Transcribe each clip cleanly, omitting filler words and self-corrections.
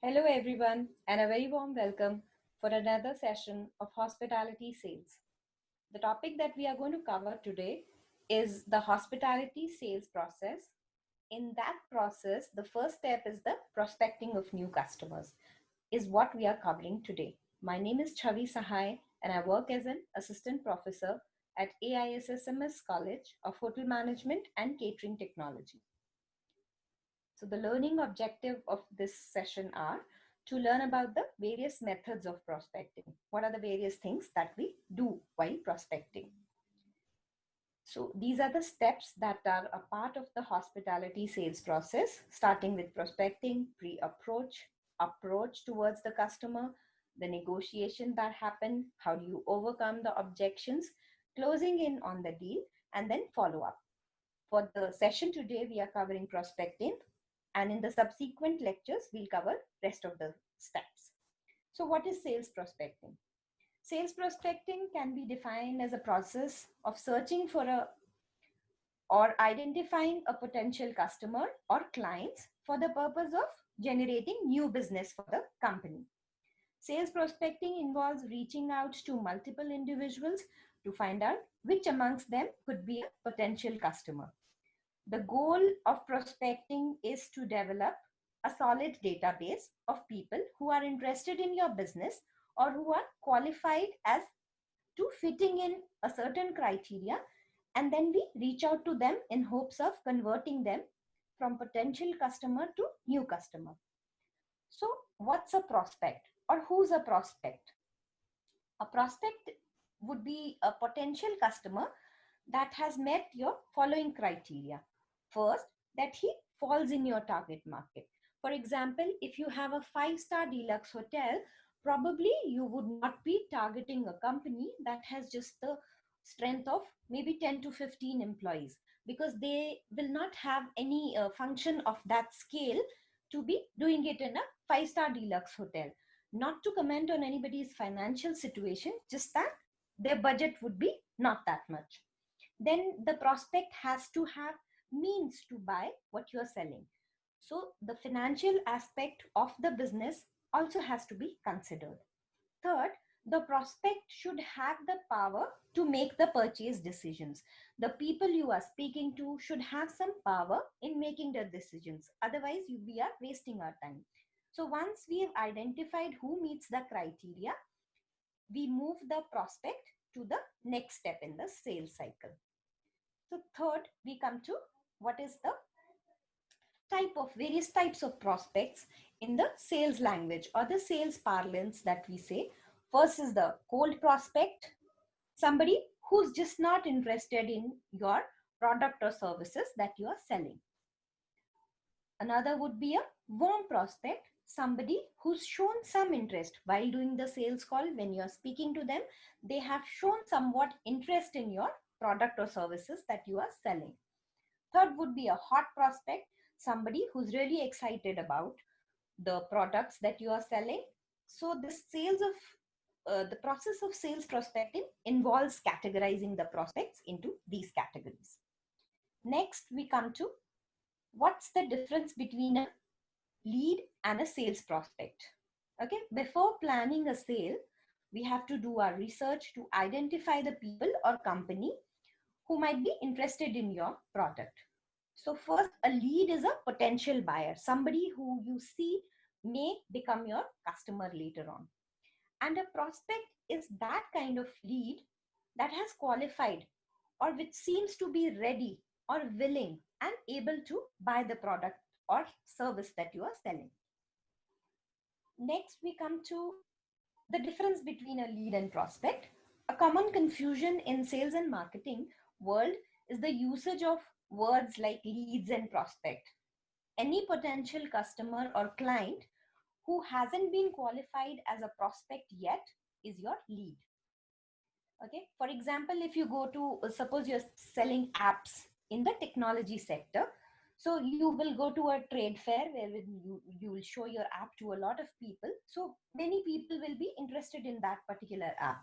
Hello, everyone, and a very warm welcome for another session of hospitality sales. The topic that we are going to cover today is the hospitality sales process. In that process, the first step is the prospecting of new customers, is what we are covering today. My name is Chavi Sahai, and I work as an assistant professor at AISSMS College of Hotel Management and Catering Technology. So the learning objective of this session are to learn about the various methods of prospecting. What are the various things that we do while prospecting? So these are the steps that are a part of the hospitality sales process, starting with prospecting, pre-approach, approach towards the customer, the negotiation that happen, how do you overcome the objections, closing in on the deal, and then follow up. For the session today, we are covering prospecting, and in the subsequent lectures, we'll cover rest of the steps. So what is sales prospecting? Sales prospecting can be defined as a process of searching for or identifying a potential customer or clients for the purpose of generating new business for the company. Sales prospecting involves reaching out to multiple individuals to find out which amongst them could be a potential customer. The goal of prospecting is to develop a solid database of people who are interested in your business or who are qualified as to fitting in a certain criteria, and then we reach out to them in hopes of converting them from potential customer to new customer. So what's a prospect or who's a prospect? A prospect would be a potential customer that has met your following criteria. First, that he falls in your target market. For example, if you have a 5-star deluxe hotel, probably you would not be targeting a company that has just the strength of maybe 10 to 15 employees, because they will not have any function of that scale to be doing it in a 5-star deluxe hotel. Not to comment on anybody's financial situation, just that their budget would be not that much. Then the prospect has to have means to buy what you're selling. So the financial aspect of the business also has to be considered. Third, the prospect should have the power to make the purchase decisions. The people you are speaking to should have some power in making the decisions. Otherwise, we are wasting our time. So once we have identified who meets the criteria, we move the prospect to the next step in the sales cycle. So third, we come to what is the various types of prospects in the sales language or the sales parlance that we say. First is the cold prospect, somebody who's just not interested in your product or services that you are selling. Another would be a warm prospect, somebody who's shown some interest while doing the sales call. When you're speaking to them, they have shown somewhat interest in your product or services that you are selling. Third would be a hot prospect, somebody who's really excited about the products that you are selling. So the process of sales prospecting involves categorizing the prospects into these categories. Next, we come to what's the difference between a lead and a sales prospect. Okay, before planning a sale, we have to do our research to identify the people or company who might be interested in your product. So first, a lead is a potential buyer, somebody who you see may become your customer later on. And a prospect is that kind of lead that has qualified or which seems to be ready or willing and able to buy the product or service that you are selling. Next, we come to the difference between a lead and prospect. A common confusion in sales and marketing world is the usage of words like leads and prospect. Any potential customer or client who hasn't been qualified as a prospect yet is your lead. Okay, for example, if you go to suppose you're selling apps in the technology sector, so you will go to a trade fair where you will show your app to a lot of people. So many people will be interested in that particular app.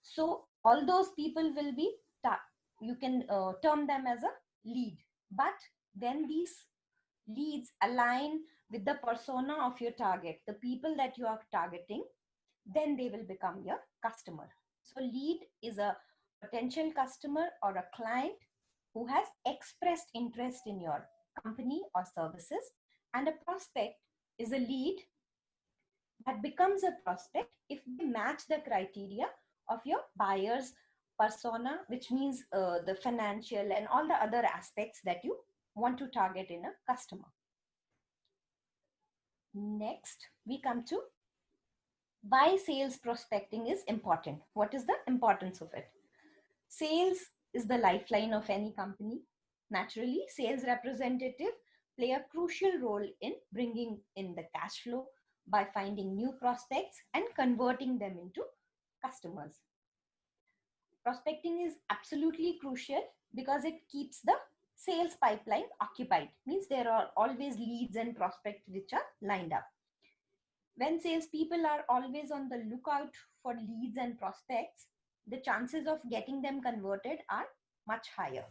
So all those people will be, you can term them as a lead. But then these leads align with the persona of your target, the people that you are targeting, then they will become your customer. So lead is a potential customer or a client who has expressed interest in your company or services, and a prospect is a lead that becomes a prospect if they match the criteria of your buyer's persona, which means the financial and all the other aspects that you want to target in a customer. Next, we come to why sales prospecting is important. What is the importance of it? Sales is the lifeline of any company. Naturally, sales representative play a crucial role in bringing in the cash flow by finding new prospects and converting them into customers. Prospecting is absolutely crucial because it keeps the sales pipeline occupied. Means there are always leads and prospects which are lined up. When salespeople are always on the lookout for leads and prospects, the chances of getting them converted are much higher.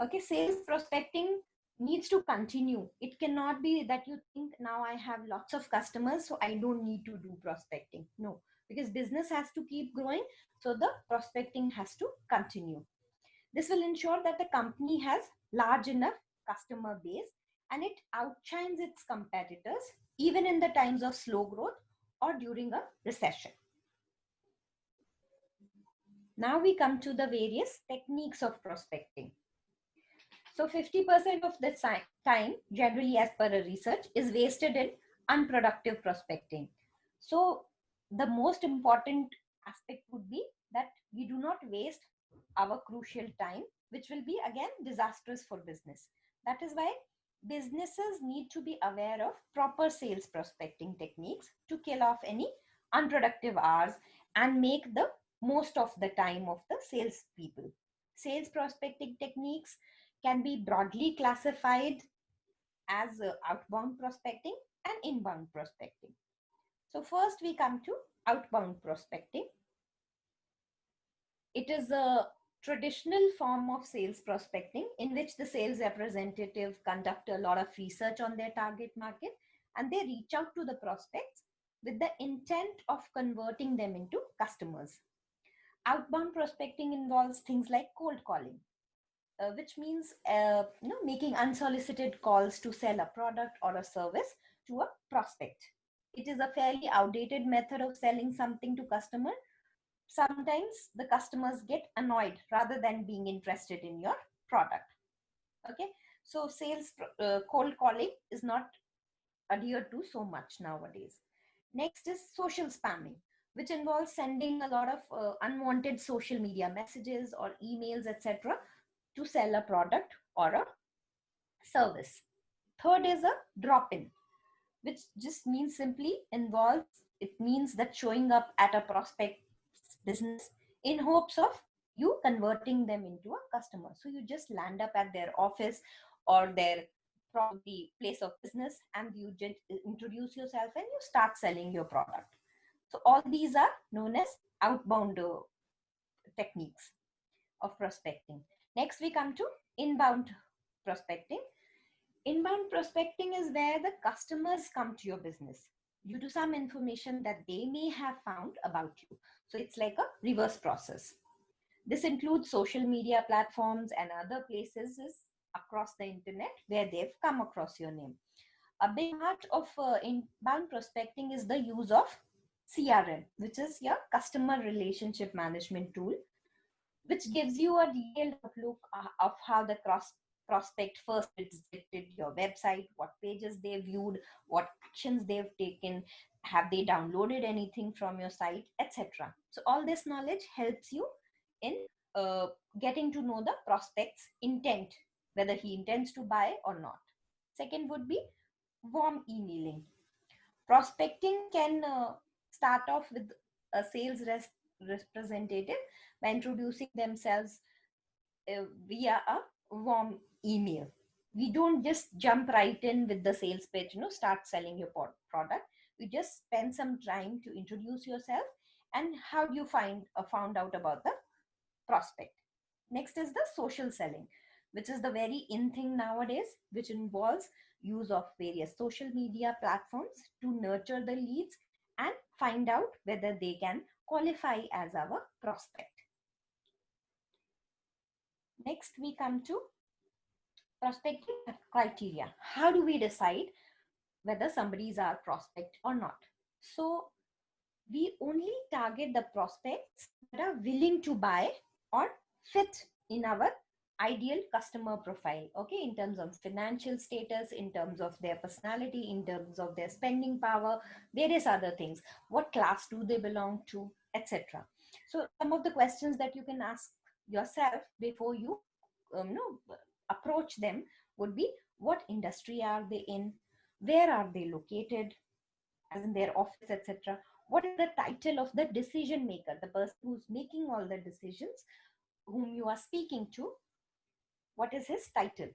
Okay, sales prospecting needs to continue. It cannot be that you think now I have lots of customers, so I don't need to do prospecting. No, because business has to keep growing, so the prospecting has to continue. This will ensure that the company has large enough customer base and it outshines its competitors even in the times of slow growth or during a recession. Now we come to the various techniques of prospecting. So 50% of the time, generally as per a research, is wasted in unproductive prospecting. So the most important aspect would be that we do not waste our crucial time, which will be again disastrous for business. That is why businesses need to be aware of proper sales prospecting techniques to kill off any unproductive hours and make the most of the time of the sales people. Sales prospecting techniques can be broadly classified as outbound prospecting and inbound prospecting. So first we come to outbound prospecting. It is a traditional form of sales prospecting in which the sales representative conduct a lot of research on their target market and they reach out to the prospects with the intent of converting them into customers. Outbound prospecting involves things like cold calling, which means making unsolicited calls to sell a product or a service to a prospect. It is a fairly outdated method of selling something to customer. Sometimes the customers get annoyed rather than being interested in your product. Okay, so sales cold calling is not adhered to so much nowadays. Next is social spamming, which involves sending a lot of unwanted social media messages or emails, etc., to sell a product or a service. Third is a drop in, which just means simply involves, it means that showing up at a prospect's business in hopes of you converting them into a customer. So you just land up at their office or their probably place of business and you just introduce yourself and you start selling your product. So all these are known as outbound techniques of prospecting. Next, we come to inbound prospecting. Inbound prospecting is where the customers come to your business due to some information that they may have found about you. So it's like a reverse process. This includes social media platforms and other places across the internet where they've come across your name. A big part of inbound prospecting is the use of CRM, which is your customer relationship management tool, which gives you a detailed outlook of how the prospect first visited your website, what pages they viewed, what actions they've taken, have they downloaded anything from your site, etc. So all this knowledge helps you in getting to know the prospect's intent, whether he intends to buy or not. Second would be warm emailing. Prospecting can start off with a sales representative by introducing themselves via a warm email. We don't just jump right in with the sales pitch, start selling your product. You just spend some time to introduce yourself and how you found out about the prospect. Next is the social selling, which is the very in thing nowadays, which involves use of various social media platforms to nurture the leads and find out whether they can qualify as our prospect. Next, we come to prospecting criteria. How do we decide whether somebody is our prospect or not? So, we only target the prospects that are willing to buy or fit in our ideal customer profile, okay, in terms of financial status, in terms of their personality, in terms of their spending power, various other things. What class do they belong to, etc. So some of the questions that you can ask yourself before you approach them would be: what industry are they in, where are they located, as in their office, etc. What is the title of the decision maker, the person who's making all the decisions, whom you are speaking to? What is his title?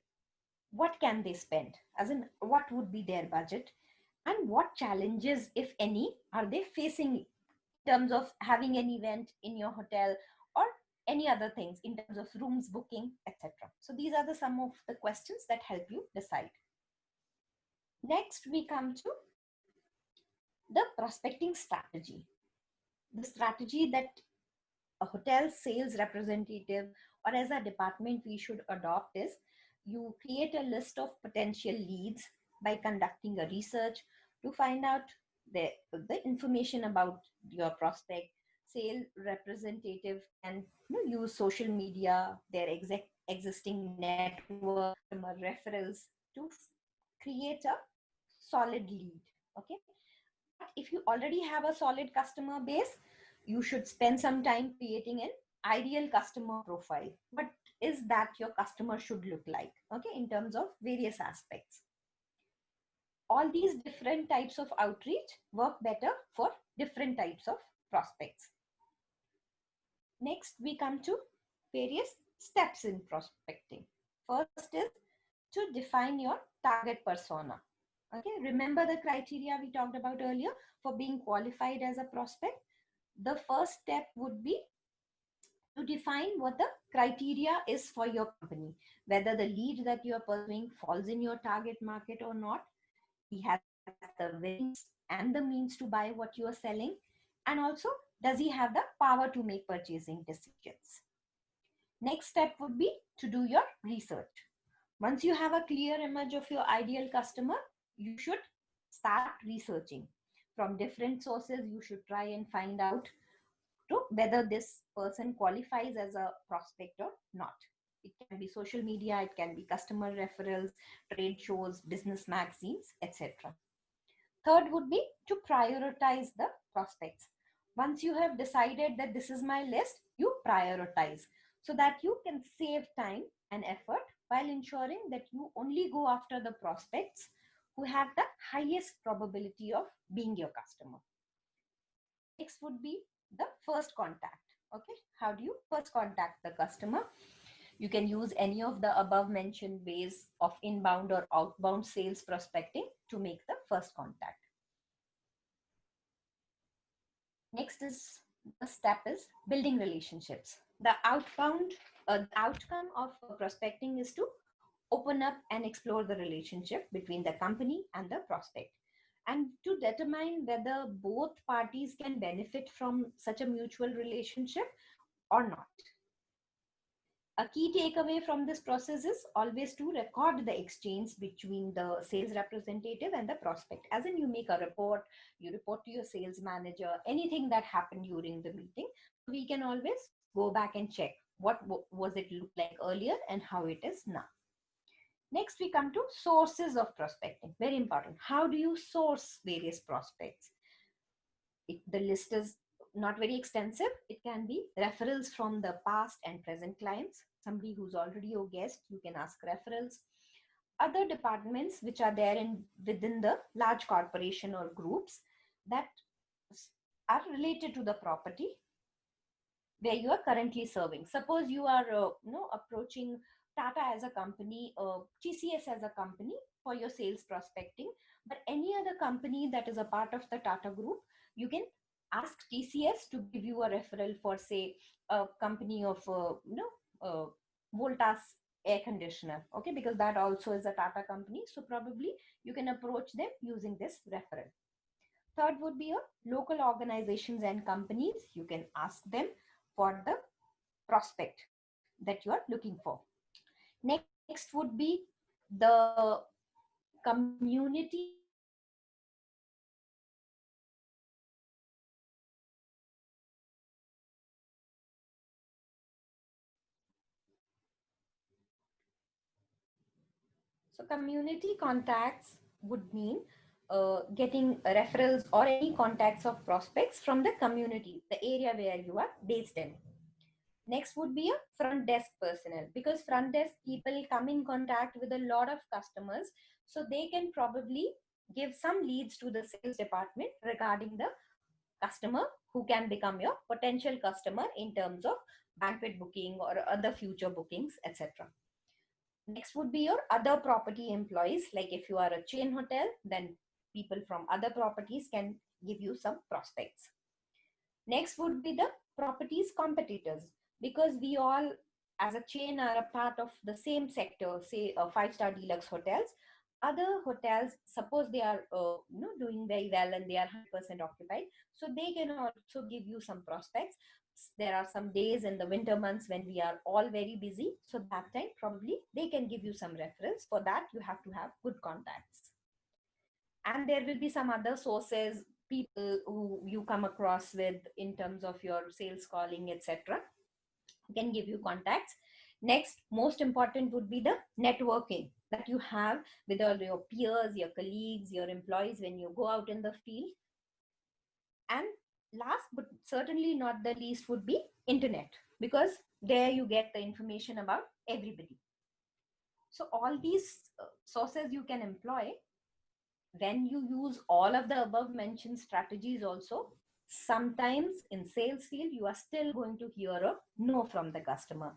What can they spend, as in what would be their budget, and what challenges, if any, are they facing in terms of having an event in your hotel or any other things in terms of rooms booking, etc. So these are the some of the questions that help you decide. Next, we come to the prospecting strategy. The strategy that a hotel sales representative or as a department we should adopt is: you create a list of potential leads by conducting a research to find out the information about your prospect. Sales representative can use social media, their existing network, customer referrals to create a solid lead. Okay, but if you already have a solid customer base, you should spend some time creating an ideal customer profile. What is that your customer should look like, okay, in terms of various aspects. All these different types of outreach work better for different types of prospects. Next, we come to various steps in prospecting. First is to define your target persona. Okay, remember the criteria we talked about earlier for being qualified as a prospect? The first step would be to define what the criteria is for your company, whether the lead that you are pursuing falls in your target market or not. He has the wins and the means to buy what you are selling, and also does he have the power to make purchasing decisions. Next step would be to do your research. Once you have a clear image of your ideal customer, you should start researching. From different sources, you should try and find out to whether this person qualifies as a prospect or not. It can be social media, it can be customer referrals, trade shows, business magazines, etc. Third would be to prioritize the prospects. Once you have decided that this is my list, you prioritize so that you can save time and effort while ensuring that you only go after the prospects who have the highest probability of being your customer. Next would be the first contact. Okay, how do you first contact the customer? You can use any of the above mentioned ways of inbound or outbound sales prospecting to make the first contact. Next is the step is building relationships. The outbound outcome of prospecting is to open up and explore the relationship between the company and the prospect, and to determine whether both parties can benefit from such a mutual relationship or not. A key takeaway from this process is always to record the exchange between the sales representative and the prospect. As in, you make a report, you report to your sales manager, anything that happened during the meeting. We can always go back and check what was it look like earlier and how it is now. Next, we come to sources of prospecting. Very important. How do you source various prospects? The list is not very extensive. It can be referrals from the past and present clients. Somebody who's already your guest, you can ask referrals. Other departments which are there within the large corporation or groups that are related to the property where you are currently serving. Suppose you are approaching Tata as a company, TCS as a company for your sales prospecting, but any other company that is a part of the Tata group, you can ask TCS to give you a referral for, say, a company of Voltas air conditioner, okay, because that also is a Tata company. So probably you can approach them using this referral. Third would be your local organizations and companies. You can ask them for the prospect that you are looking for. Next would be the community contacts. So community contacts are basically people who come across with internet So community contacts would mean getting referrals or any contacts of prospects from the community, the area where you are based in. Next would be a front desk personnel, because front desk people come in contact with a lot of customers, so they can probably give some leads to the sales department regarding the customer who can become your potential customer in terms of banquet booking or other future bookings, etc. Next would be your other property employees. Like if you are a chain hotel, then people from other properties can give you some prospects. Next would be the properties competitors, because we all as a chain are a part of the same sector, say five-star deluxe hotels. Other hotels, suppose they are doing very well and they are 100% occupied, so they can also give you some prospects. There are some days in the winter months when we are all very busy, so that time probably they can give you some reference. For that you have to have good contacts, and there will be some other sources, people who you come across with in terms of your sales calling, etc., can give you contacts. Next, most important would be the networking that you have with all your peers, your colleagues, your employees when you go out in the field. And last but certainly not the least would be internet, because there you get the information about everybody. So all these sources you can employ. When you use all of the above mentioned strategies also, sometimes in sales field you are still going to hear a no from the customer.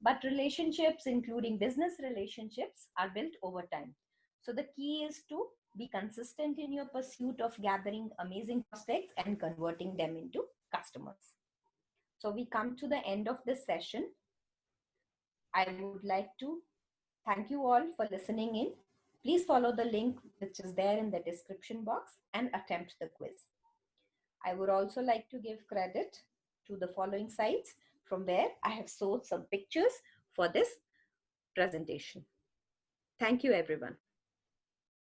But relationships, including business relationships, are built over time. So the key is to be consistent in your pursuit of gathering amazing prospects and converting them into customers. So we come to the end of this session. I would like to thank you all for listening in. Please follow the link which is there in the description box and attempt the quiz. I would also like to give credit to the following sites from where I have sourced some pictures for this presentation. Thank you, everyone.